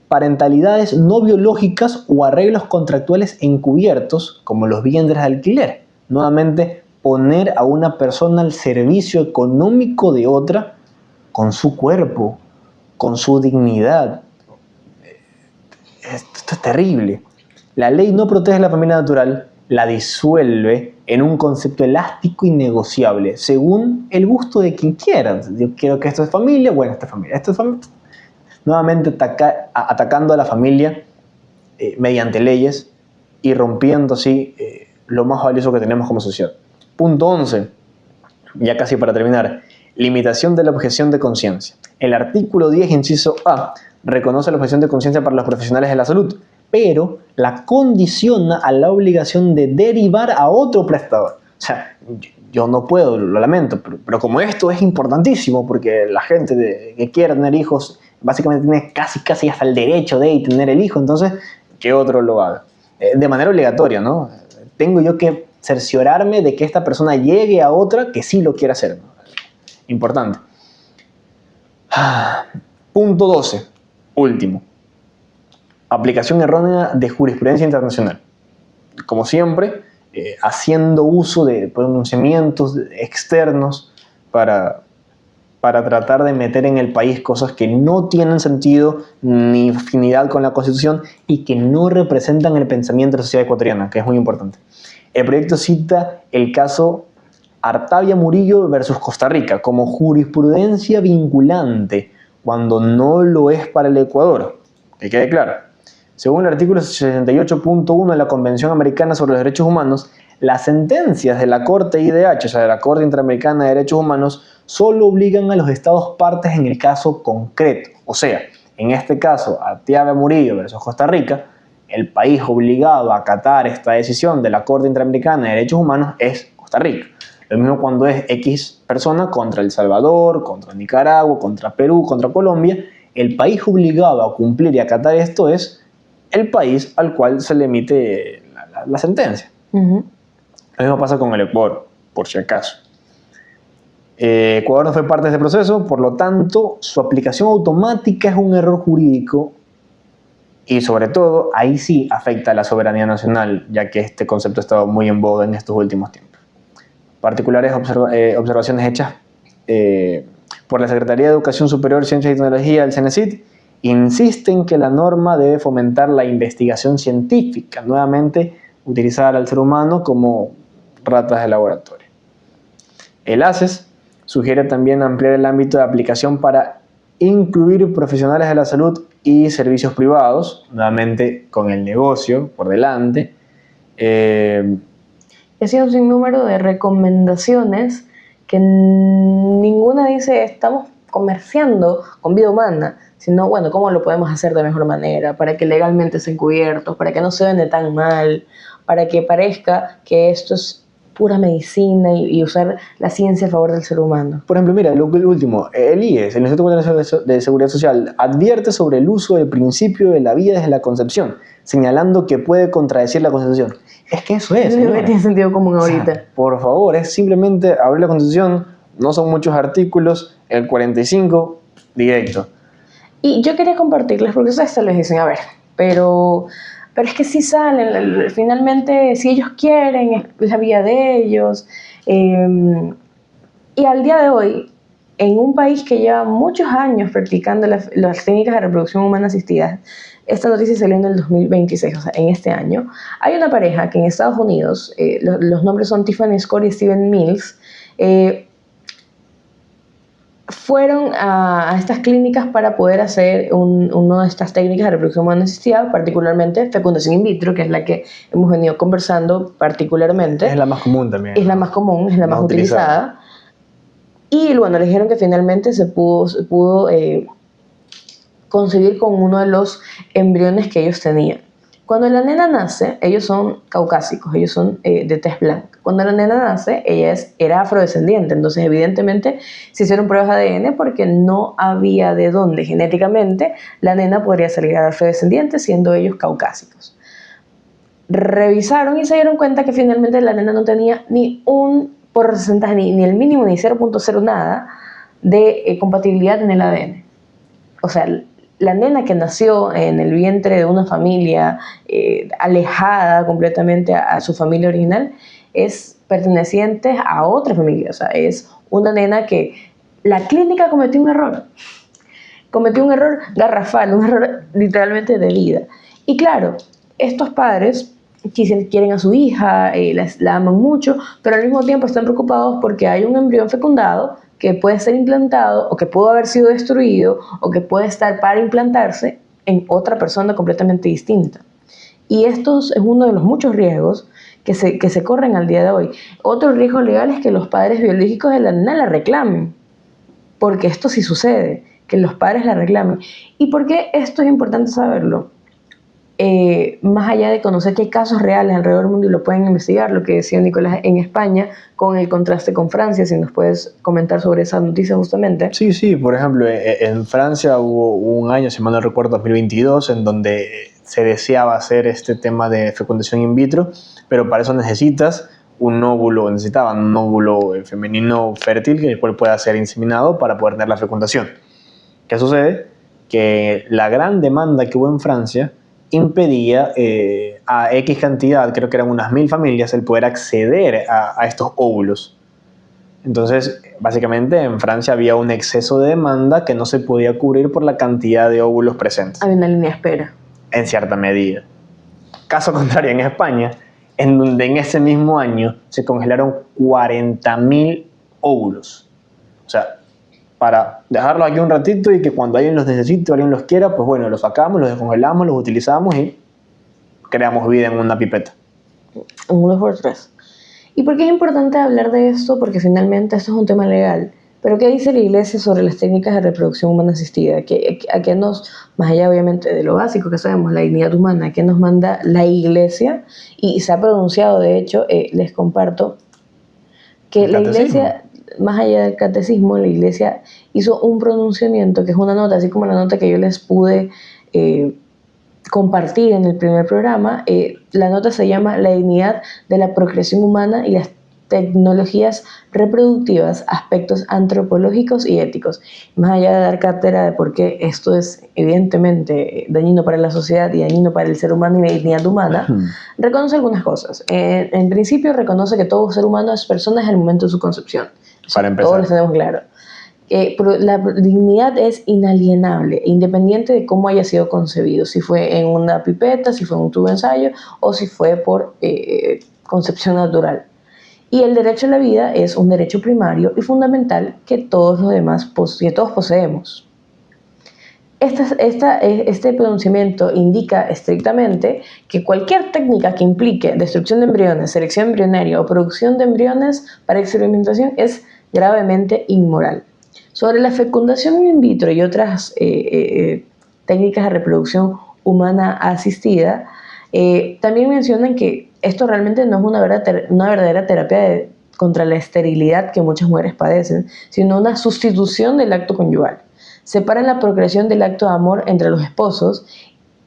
Parentalidades no biológicas o arreglos contractuales encubiertos, como los vientres de alquiler. Nuevamente, poner a una persona al servicio económico de otra con su cuerpo, con su dignidad. Esto es terrible. La ley no protege la familia natural, la disuelve en un concepto elástico y negociable, según el gusto de quien quiera. Yo quiero que esto es familia, bueno, esta es familia. Esto es familia. Nuevamente atacando a la familia mediante leyes y rompiendo así lo más valioso que tenemos como sociedad. Punto 11, ya casi para terminar, limitación de la objeción de conciencia. El artículo 10, inciso A, reconoce la objeción de conciencia para los profesionales de la salud, pero la condiciona a la obligación de derivar a otro prestador. O sea, yo no puedo, lo lamento, pero como esto es importantísimo, porque la gente que quiere tener hijos básicamente tiene casi hasta el derecho de tener el hijo, entonces que otro lo haga. De manera obligatoria, ¿no? Tengo yo que cerciorarme de que esta persona llegue a otra que sí lo quiera hacer, ¿no? Importante. Punto 12, último. Aplicación errónea de jurisprudencia internacional. Como siempre, haciendo uso de pronunciamientos externos para tratar de meter en el país cosas que no tienen sentido ni afinidad con la Constitución y que no representan el pensamiento de la sociedad ecuatoriana, que es muy importante. El proyecto cita el caso Artavia Murillo versus Costa Rica como jurisprudencia vinculante, cuando no lo es para el Ecuador. Que quede claro. Según el artículo 68.1 de la Convención Americana sobre los Derechos Humanos, las sentencias de la Corte IDH, o sea, de la Corte Interamericana de Derechos Humanos, solo obligan a los estados partes en el caso concreto. O sea, en este caso, Artavia Murillo versus Costa Rica, el país obligado a acatar esta decisión de la Corte Interamericana de Derechos Humanos es Costa Rica. Lo mismo cuando es X persona contra El Salvador, contra Nicaragua, contra Perú, contra Colombia. El país obligado a cumplir y acatar esto es el país al cual se le emite la sentencia. Lo mismo pasa con el Ecuador, por si acaso. Ecuador no fue parte de este proceso, por lo tanto, su aplicación automática es un error jurídico y, sobre todo, ahí sí afecta a la soberanía nacional, ya que este concepto ha estado muy en boga en estos últimos tiempos. Particulares observaciones hechas por la Secretaría de Educación Superior, Ciencia y Tecnología, el CENESID, insisten que la norma debe fomentar la investigación científica, nuevamente utilizar al ser humano como ratas de laboratorio. El ACES sugiere también ampliar el ámbito de aplicación para incluir profesionales de la salud y servicios privados, nuevamente con el negocio por delante. Ha sido un sinnúmero de recomendaciones que ninguna dice estamos comerciando con vida humana, sino, bueno, ¿cómo lo podemos hacer de mejor manera? Para que legalmente estén cubiertos, para que no se vende tan mal, para que parezca que esto es pura medicina y usar la ciencia a favor del ser humano. Por ejemplo, mira, lo último, el IES, el Instituto Ecuatoriano de Seguridad Social, advierte sobre el uso del principio de la vida desde la concepción, señalando que puede contradecir la Constitución. Es que eso es. No tiene sentido común ahorita. O sea, por favor, es simplemente abrir la Constitución, no son muchos artículos, el 45, directo. Y yo quería compartirles, porque ustedes se les dicen, a ver, pero pero es que sí salen, finalmente si ellos quieren, es la vida de ellos. Y al día de hoy, en un país que lleva muchos años practicando las técnicas de reproducción humana asistidas, esta noticia salió en el 2026, o sea, en este año, hay una pareja que en Estados Unidos, los nombres son Tiffany Scott y Steven Mills, fueron a estas clínicas para poder hacer una de estas técnicas de reproducción humana asistida, particularmente fecundación in vitro, que es la que hemos venido conversando particularmente. Es la más común también. Es la más común, es la más utilizada. Y bueno, le dijeron que finalmente se pudo concebir con uno de los embriones que ellos tenían. Cuando la nena nace, ellos son caucásicos, ellos son de tez blanca. Cuando la nena nace, era afrodescendiente, entonces evidentemente se hicieron pruebas de ADN porque no había de dónde genéticamente la nena podría salir afrodescendiente siendo ellos caucásicos. Revisaron y se dieron cuenta que finalmente la nena no tenía ni un porcentaje, ni el mínimo, ni 0.0 nada de compatibilidad en el ADN. O sea, la nena que nació en el vientre de una familia alejada completamente a su familia original es perteneciente a otra familia. O sea, es una nena que la clínica cometió un error garrafal, un error literalmente de vida. Y claro, estos padres quieren a su hija, la aman mucho, pero al mismo tiempo están preocupados porque hay un embrión fecundado que puede ser implantado o que pudo haber sido destruido o que puede estar para implantarse en otra persona completamente distinta. Y esto es uno de los muchos riesgos que se corren al día de hoy. Otro riesgo legal es que los padres biológicos de la nena la reclamen, porque esto sí sucede, que los padres la reclamen. ¿Y por qué esto es importante saberlo? Más allá de conocer que hay casos reales alrededor del mundo y lo pueden investigar, lo que decía Nicolás en España, con el contraste con Francia, si nos puedes comentar sobre esa noticia justamente. Sí, por ejemplo, en Francia hubo un año, si mal no recuerdo, 2022, en donde se deseaba hacer este tema de fecundación in vitro, pero para eso necesitaban un óvulo femenino fértil, el cual pueda ser inseminado para poder tener la fecundación. ¿Qué sucede? Que la gran demanda que hubo en Francia impedía a X cantidad, creo que eran unas 1000 familias, el poder acceder a estos óvulos. Entonces, básicamente en Francia había un exceso de demanda que no se podía cubrir por la cantidad de óvulos presentes. Había una línea de espera. En cierta medida. Caso contrario en España, en donde en ese mismo año se congelaron 40.000 óvulos. O sea, para dejarlos aquí un ratito y que cuando alguien los necesite o alguien los quiera, pues bueno, los sacamos, los descongelamos, los utilizamos y creamos vida en una pipeta. En 1x3. ¿Y por qué es importante hablar de esto? Porque finalmente esto es un tema legal. Pero ¿qué dice la Iglesia sobre las técnicas de reproducción humana asistida? ¿A qué nos, más allá obviamente de lo básico que sabemos, la dignidad humana, a qué nos manda la Iglesia? Y se ha pronunciado, de hecho, les comparto, que la Iglesia, más allá del catecismo, la Iglesia hizo un pronunciamiento, que es una nota, así como la nota que yo les pude compartir en el primer programa. La nota se llama La dignidad de la procreación humana y las tecnologías reproductivas, aspectos antropológicos y éticos. Más allá de dar cátedra de por qué esto es evidentemente dañino para la sociedad y dañino para el ser humano y la dignidad humana, reconoce algunas cosas. En principio reconoce que todo ser humano es persona desde el momento de su concepción. Para empezar. Todos lo tenemos claro. La dignidad es inalienable, independiente de cómo haya sido concebido, si fue en una pipeta, si fue en un tubo de ensayo o si fue por concepción natural. Y el derecho a la vida es un derecho primario y fundamental que todos los demás poseemos. Este pronunciamiento indica estrictamente que cualquier técnica que implique destrucción de embriones, selección embrionaria o producción de embriones para experimentación es gravemente inmoral. Sobre la fecundación in vitro y otras técnicas de reproducción humana asistida, también mencionan que esto realmente no es una verdadera terapia contra la esterilidad que muchas mujeres padecen, sino una sustitución del acto conyugal. Separan la procreación del acto de amor entre los esposos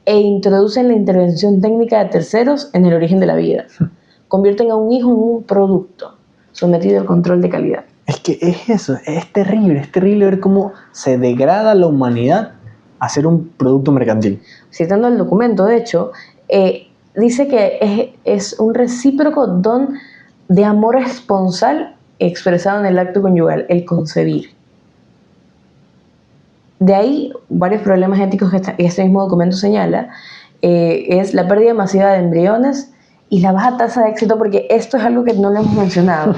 e introducen la intervención técnica de terceros en el origen de la vida. Convierten a un hijo en un producto sometido al control de calidad. Es que es eso, es terrible ver cómo se degrada la humanidad a ser un producto mercantil. Citando el documento, de hecho, dice que es un recíproco don de amor esponsal expresado en el acto conyugal, el concebir. De ahí varios problemas éticos que este mismo documento señala, es la pérdida masiva de embriones y la baja tasa de éxito, porque esto es algo que no lo hemos mencionado,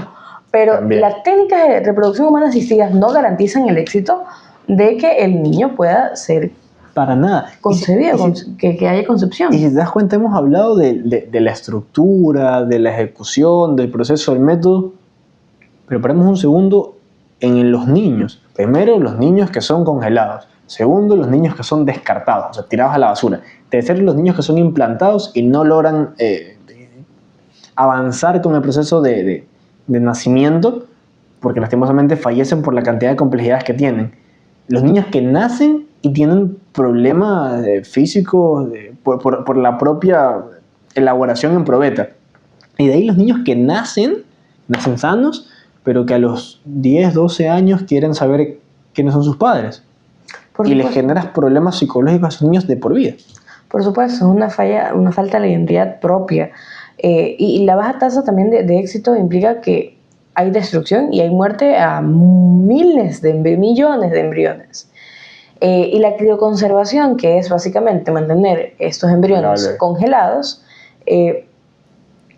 pero También. las técnicas de reproducción humana asistidas no garantizan el éxito de que el niño pueda ser Para nada. concebido, que haya concepción. Y si te das cuenta, hemos hablado de la estructura, de la ejecución, del proceso, del método, pero paremos un segundo en los niños. Primero, los niños que son congelados. Segundo, los niños que son descartados, o sea, tirados a la basura. Tercero, los niños que son implantados y no logran avanzar con el proceso de nacimiento, porque lastimosamente fallecen por la cantidad de complejidades que tienen. Los niños que nacen y tienen problemas físicos por la propia elaboración en probeta. Y de ahí los niños que nacen sanos, pero que a los 10, 12 años quieren saber quiénes son sus padres. Por Y les supuesto. generas problemas psicológicos a esos niños de por vida. Por supuesto, es una falta de la identidad propia. Y la baja tasa también de éxito implica que hay destrucción y hay muerte a millones de embriones. Y la crioconservación, que es básicamente mantener estos embriones congelados,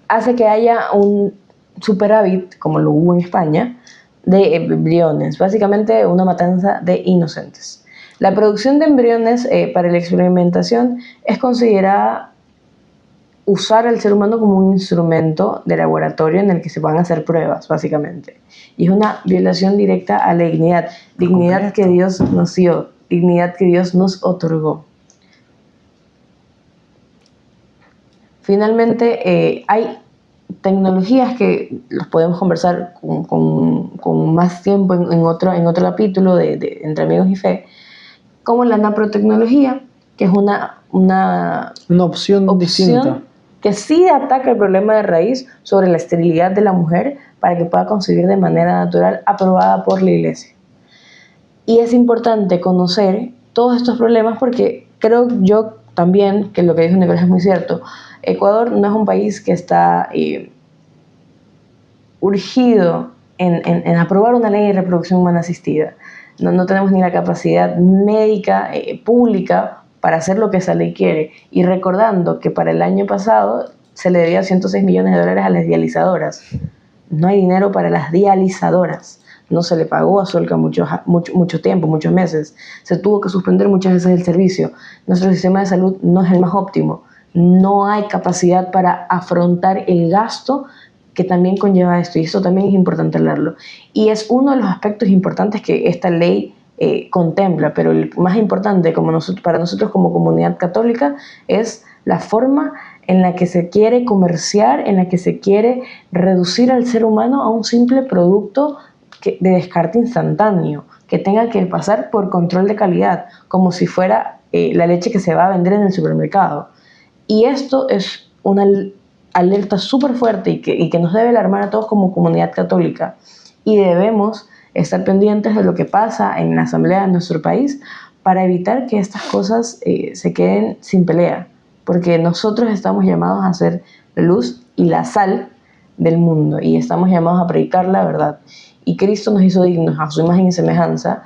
hace que haya un superávit, como lo hubo en España, de embriones, básicamente una matanza de inocentes. La producción de embriones para la experimentación es considerada usar al ser humano como un instrumento de laboratorio en el que se van a hacer pruebas, básicamente. Y es una violación directa a la dignidad que Dios nos dio, dignidad que Dios nos otorgó. Finalmente, hay tecnologías que los podemos conversar con más tiempo en otro capítulo de Entre Amigos y Fe, como la naprotecnología, que es una opción distinta. que sí ataca el problema de raíz sobre la esterilidad de la mujer para que pueda concebir de manera natural, aprobada por la Iglesia. Y es importante conocer todos estos problemas porque creo yo también que lo que dijo Nicolás es muy cierto. Ecuador no es un país que está urgido en aprobar una ley de reproducción humana asistida. No tenemos ni la capacidad médica pública para hacer lo que esa ley quiere. Y recordando que para el año pasado se le debía $106 millones a las dializadoras. No hay dinero para las dializadoras. No se le pagó a Solca mucho tiempo, muchos meses. Se tuvo que suspender muchas veces el servicio. Nuestro sistema de salud no es el más óptimo. No hay capacidad para afrontar el gasto que también conlleva esto. Y eso también es importante hablarlo. Y es uno de los aspectos importantes que esta ley contempla. Pero el más importante para nosotros como comunidad católica es la forma en la que se quiere comerciar, en la que se quiere reducir al ser humano a un simple producto de descarte instantáneo, que tenga que pasar por control de calidad, como si fuera la leche que se va a vender en el supermercado. Y esto es una alerta súper fuerte y que nos debe alarmar a todos como comunidad católica. Y debemos estar pendientes de lo que pasa en la asamblea de nuestro país para evitar que estas cosas se queden sin pelea. Porque nosotros estamos llamados a ser la luz y la sal del mundo y estamos llamados a predicar la verdad. Y Cristo nos hizo dignos a su imagen y semejanza,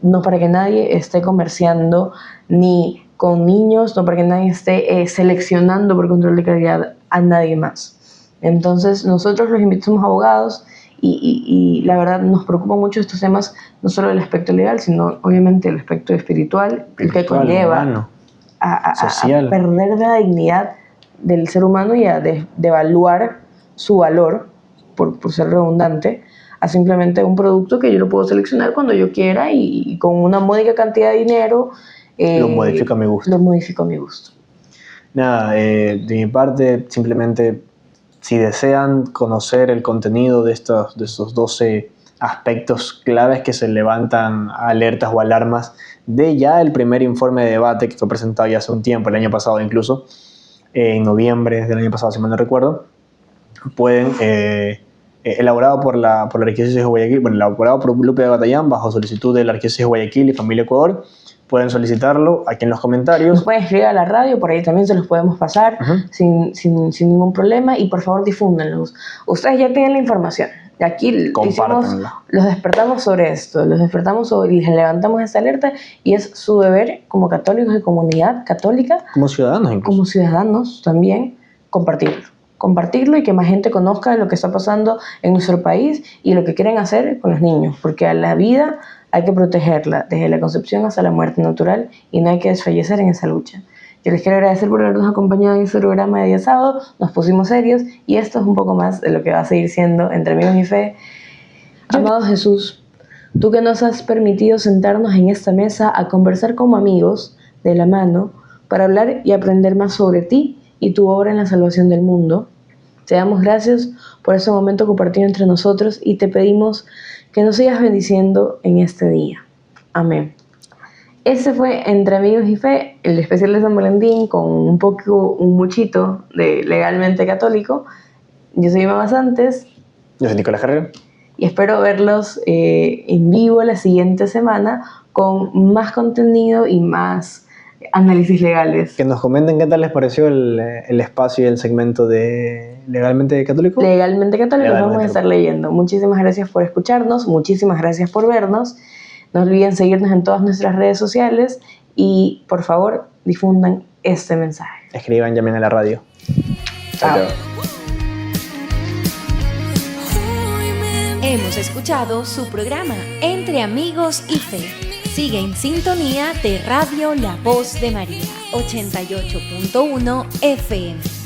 no para que nadie esté comerciando ni con niños, no para que nadie esté seleccionando por control de calidad a nadie más. Entonces nosotros los invitamos abogados y la verdad nos preocupan mucho estos temas, no solo el aspecto legal, sino obviamente el aspecto espiritual que conlleva a perder la dignidad del ser humano y a devaluar su valor, por ser redundante, a simplemente un producto que yo lo puedo seleccionar cuando yo quiera y con una módica cantidad de dinero lo modifico a mi gusto. Lo modifico a mi gusto. Nada, de mi parte, simplemente si desean conocer el contenido de estos 12 aspectos claves que se levantan alertas o alarmas de ya el primer informe de debate que fue presentado ya hace un tiempo, el año pasado incluso, en noviembre del año pasado, si mal no recuerdo, pueden, elaborado por la Arquidiócesis de Guayaquil, elaborado por Lupe de Batallán bajo solicitud de la Arquidiócesis de Guayaquil y Familia Ecuador, pueden solicitarlo aquí en los comentarios. Nos pueden escribir a la radio, por ahí también se los podemos pasar sin ningún problema, y por favor difúndanlos. Ustedes ya tienen la información. Aquí los despertamos sobre esto, y les levantamos esta alerta, y es su deber como católicos y comunidad católica, como ciudadanos incluso. Como ciudadanos también, compartirlo y que más gente conozca lo que está pasando en nuestro país y lo que quieren hacer con los niños, porque a la vida hay que protegerla desde la concepción hasta la muerte natural, y no hay que desfallecer en esa lucha. Yo les quiero agradecer por habernos acompañado en este programa de día sábado. Nos pusimos serios, y esto es un poco más de lo que va a seguir siendo Entre Amigos y Fe. Amado Jesús, tú que nos has permitido sentarnos en esta mesa a conversar como amigos, de la mano, para hablar y aprender más sobre ti y tu obra en la salvación del mundo, te damos gracias por ese momento compartido entre nosotros, y te pedimos que nos sigas bendiciendo en este día. Amén. Ese fue Entre Amigos y Fe, el especial de San Valentín, con un muchito de Legalmente Católico. Yo soy Emma Basantes. Yo soy Nicolás Carrero. Y espero verlos en vivo la siguiente semana con más contenido y más análisis legales. Que nos comenten qué tal les pareció el espacio y el segmento de Legalmente Católico. Legalmente Católico, vamos a estar leyendo. Muchísimas gracias por escucharnos, muchísimas gracias por vernos. No olviden seguirnos en todas nuestras redes sociales, y por favor difundan este mensaje. Escriban, llamen a la radio. Chao. Hemos escuchado su programa Entre Amigos y Fe. Sigue en sintonía de Radio La Voz de María, 88.1 FM.